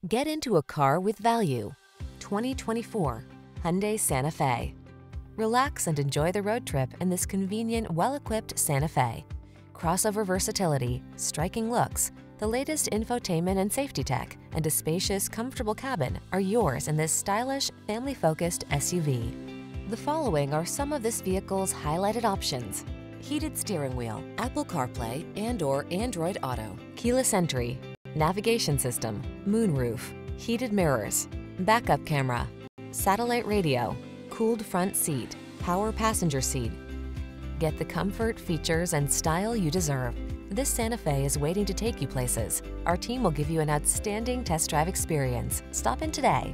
Get into a car with value. 2024 Hyundai Santa Fe. Relax and enjoy the road trip in this convenient, well-equipped Santa Fe. Crossover versatility, striking looks, the latest infotainment and safety tech, and a spacious, comfortable cabin are yours in this stylish, family-focused SUV. The following are some of this vehicle's highlighted options: heated steering wheel, Apple CarPlay and/or Android Auto, keyless entry, navigation system, moonroof, heated mirrors, backup camera, satellite radio, cooled front seat, power passenger seat. Get the comfort, features, and style you deserve. This Santa Fe is waiting to take you places. Our team will give you an outstanding test drive experience. Stop in today.